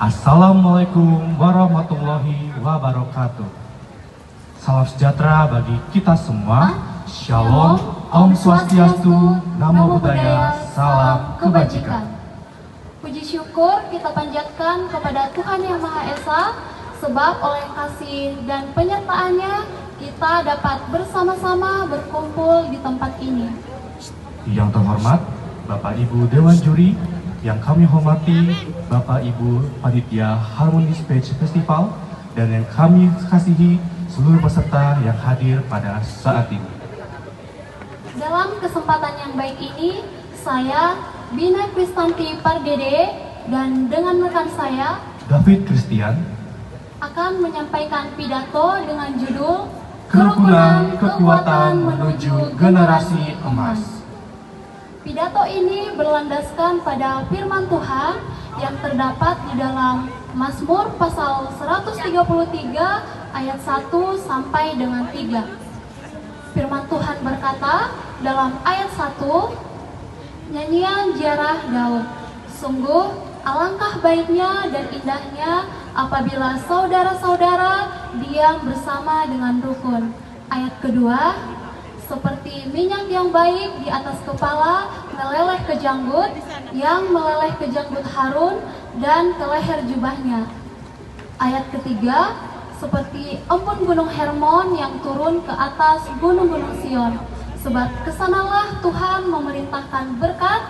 Assalamualaikum warahmatullahi wabarakatuh. Salam sejahtera bagi kita semua. Shalom, Om Swastiastu, Namo Buddhaya, salam kebajikan. Puji syukur kita panjatkan kepada Tuhan Yang Maha Esa, sebab oleh kasih dan penyertaannya kita dapat bersama-sama berkumpul di tempat ini. Yang terhormat Bapak Ibu Dewan Juri, yang kami hormati Bapak Ibu Panitia Harmony Speech Festival, dan yang kami kasihi seluruh peserta yang hadir pada saat ini. Dalam kesempatan yang baik ini, saya Bina Kristanti Pardede dan dengan rekan saya David Christian akan menyampaikan pidato dengan judul Kerukunan Kekuatan Menuju Generasi Emas. Pidato ini berlandaskan pada firman Tuhan yang terdapat di dalam Mazmur pasal 133 ayat 1 sampai dengan 3. Firman Tuhan berkata dalam ayat 1, nyanyian ziarah Daud. Sungguh alangkah baiknya dan indahnya apabila saudara-saudara diam bersama dengan rukun. Ayat kedua, seperti minyak yang baik di atas kepala meleleh ke janggut, yang meleleh ke janggut Harun dan ke leher jubahnya. Ayat ketiga, seperti embun gunung Hermon yang turun ke atas gunung-gunung Sion, sebab kesanalah Tuhan memerintahkan berkat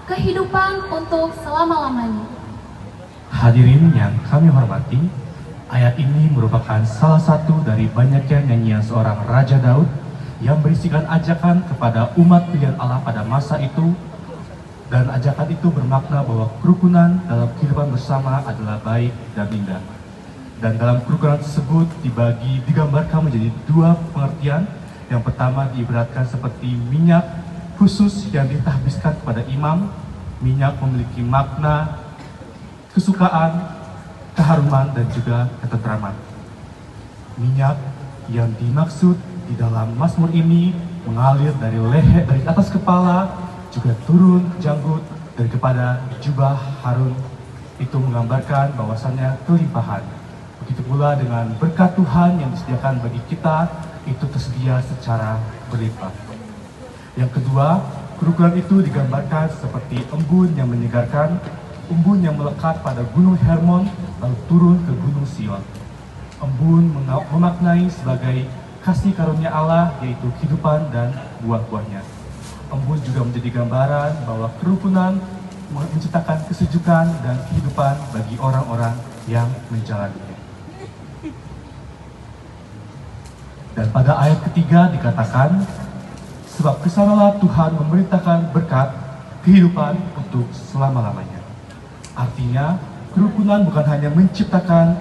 kehidupan untuk selama-lamanya. Hadirin yang kami hormati, ayat ini merupakan salah satu dari banyaknya nyanyian seorang Raja Daud yang berisikan ajakan kepada umat pilihan Allah pada masa itu, dan ajakan itu bermakna bahwa kerukunan dalam kehidupan bersama adalah baik dan indah. Dan dalam kerukunan tersebut digambarkan menjadi dua pengertian. Yang pertama diibaratkan seperti minyak khusus yang ditahbiskan kepada imam. Minyak memiliki makna kesukaan, keharuman, dan juga ketentraman. Minyak yang dimaksud di dalam Mazmur ini mengalir dari leher, dari atas kepala, juga turun ke janggut, dan kepada jubah Harun. Itu menggambarkan bahwasannya kelimpahan. Begitu pula dengan berkat Tuhan yang disediakan bagi kita, itu tersedia secara berlimpah. Yang kedua, kerukunan itu digambarkan seperti embun yang menyegarkan, embun yang melekat pada gunung Hermon lalu turun ke gunung Sion. Embun memaknai sebagai kasih karunia Allah, yaitu kehidupan dan buah-buahnya. Embun juga menjadi gambaran bahwa kerukunan menciptakan kesejukan dan kehidupan bagi orang-orang yang menjalaninya. Dan pada ayat ketiga dikatakan, sebab kesanalah Tuhan memerintahkan berkat kehidupan untuk selama-lamanya. Artinya, kerukunan bukan hanya menciptakan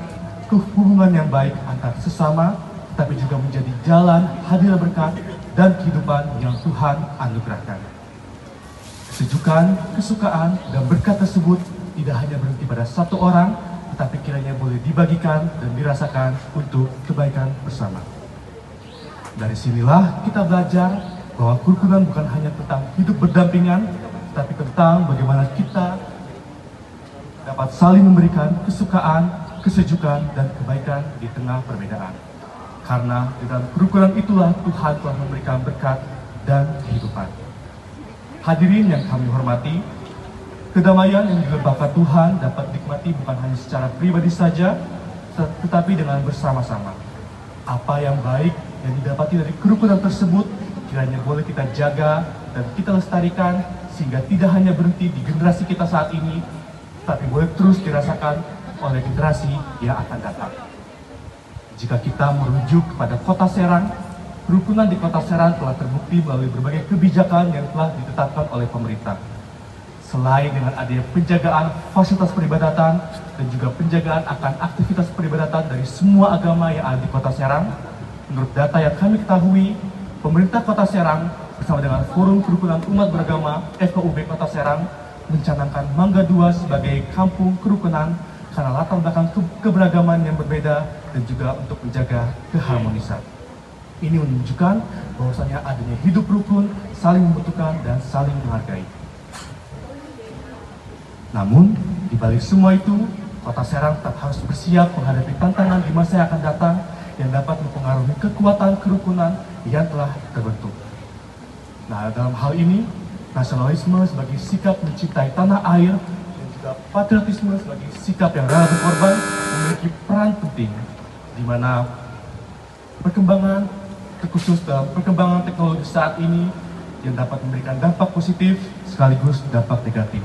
hubungan yang baik antar sesama, tapi juga menjadi jalan hadirnya berkat dan kehidupan yang Tuhan anugerahkan. Kesejukan, kesukaan, dan berkat tersebut tidak hanya berhenti pada satu orang, tetapi kiranya boleh dibagikan dan dirasakan untuk kebaikan bersama. Dari sinilah kita belajar bahwa kerukunan bukan hanya tentang hidup berdampingan, tetapi tentang bagaimana kita dapat saling memberikan kesukaan, kesejukan, dan kebaikan di tengah perbedaan. Karena di dalam kerukunan itulah Tuhan telah memberikan berkat dan kehidupan. Hadirin yang kami hormati, kedamaian yang dilimpahkan Tuhan dapat dinikmati bukan hanya secara pribadi saja, tetapi dengan bersama-sama. Apa yang baik yang didapati dari kerukunan tersebut kiranya boleh kita jaga dan kita lestarikan, sehingga tidak hanya berhenti di generasi kita saat ini, tapi boleh terus dirasakan oleh generasi yang akan datang. Jika kita merujuk kepada Kota Serang, kerukunan di Kota Serang telah terbukti melalui berbagai kebijakan yang telah ditetapkan oleh pemerintah. Selain dengan adanya penjagaan fasilitas peribadatan dan juga penjagaan akan aktivitas peribadatan dari semua agama yang ada di Kota Serang, menurut data yang kami ketahui, pemerintah Kota Serang bersama dengan Forum Kerukunan Umat Beragama FKUB Kota Serang mencanangkan Mangga 2 sebagai kampung kerukunan karena latar belakang keberagaman yang berbeda dan juga untuk menjaga keharmonisan. Ini menunjukkan bahwasanya adanya hidup rukun, saling membutuhkan dan saling menghargai. Namun, di balik semua itu, Kota Serang tetap harus bersiap menghadapi tantangan di masa yang akan datang yang dapat mempengaruhi kekuatan kerukunan yang telah terbentuk. Nah, dalam hal ini, nasionalisme sebagai sikap mencintai tanah air dan juga patriotisme sebagai sikap yang rela berkorban memiliki peran penting di mana perkembangan, terkhusus dalam perkembangan teknologi saat ini yang dapat memberikan dampak positif sekaligus dampak negatif.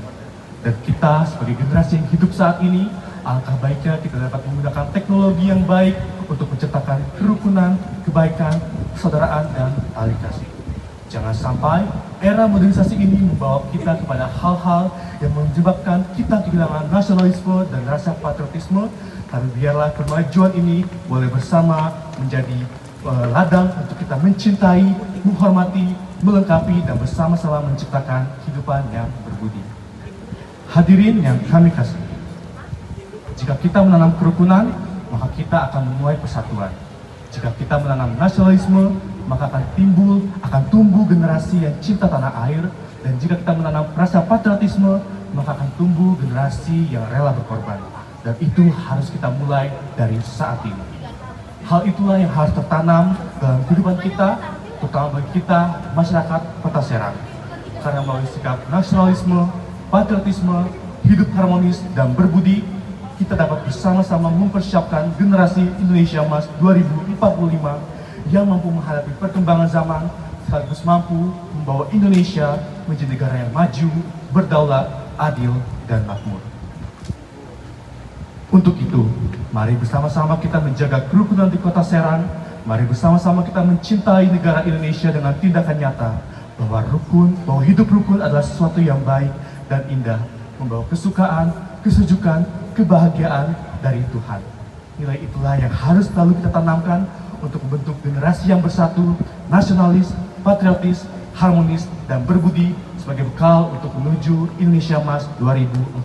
Dan kita sebagai generasi yang hidup saat ini, alangkah baiknya kita dapat menggunakan teknologi yang baik untuk menciptakan kerukunan, kebaikan, persaudaraan, dan tali kasih. Jangan sampai era modernisasi ini membawa kita kepada hal-hal yang menyebabkan kita kehilangan nasionalisme dan rasa patriotisme, tapi biarlah kemajuan ini boleh bersama menjadi ladang untuk kita mencintai, menghormati, melengkapi, dan bersama-sama menciptakan kehidupan yang berbudi. Hadirin yang kami kasih, jika kita menanam kerukunan, maka kita akan menuai persatuan. Jika kita menanam nasionalisme, maka akan tumbuh generasi yang cinta tanah air. Dan jika kita menanam rasa patriotisme, maka akan tumbuh generasi yang rela berkorban. Dan itu harus kita mulai dari saat ini. Hal itulah yang harus tertanam dalam kehidupan kita, terutama bagi kita, masyarakat Kota Serang. Karena melalui sikap nasionalisme, patriotisme, hidup harmonis, dan berbudi, kita dapat bersama-sama mempersiapkan generasi Indonesia Emas 2045 yang mampu menghadapi perkembangan zaman sekaligus mampu membawa Indonesia menjadi negara yang maju, berdaulat, adil, dan makmur. Untuk itu, mari bersama-sama kita menjaga kerukunan di Kota Serang. Mari bersama-sama kita mencintai negara Indonesia dengan tindakan nyata bahwa hidup rukun adalah sesuatu yang baik dan indah, membawa kesukaan, kesejukan, kebahagiaan dari Tuhan. Nilai itulah yang harus selalu kita tanamkan untuk membentuk generasi yang bersatu, nasionalis, patriotis, harmonis, dan berbudi sebagai bekal untuk menuju Indonesia Emas 2045.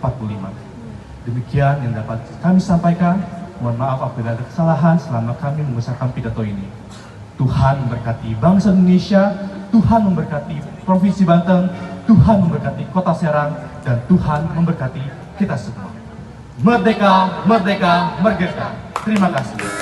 Demikian yang dapat kami sampaikan. Mohon maaf apabila ada kesalahan selama kami membesarkan pidato ini. Tuhan memberkati bangsa Indonesia, Tuhan memberkati Provinsi Banten, Tuhan memberkati Kota Serang, dan Tuhan memberkati kita semua. Merdeka, merdeka, merdeka. Terima kasih.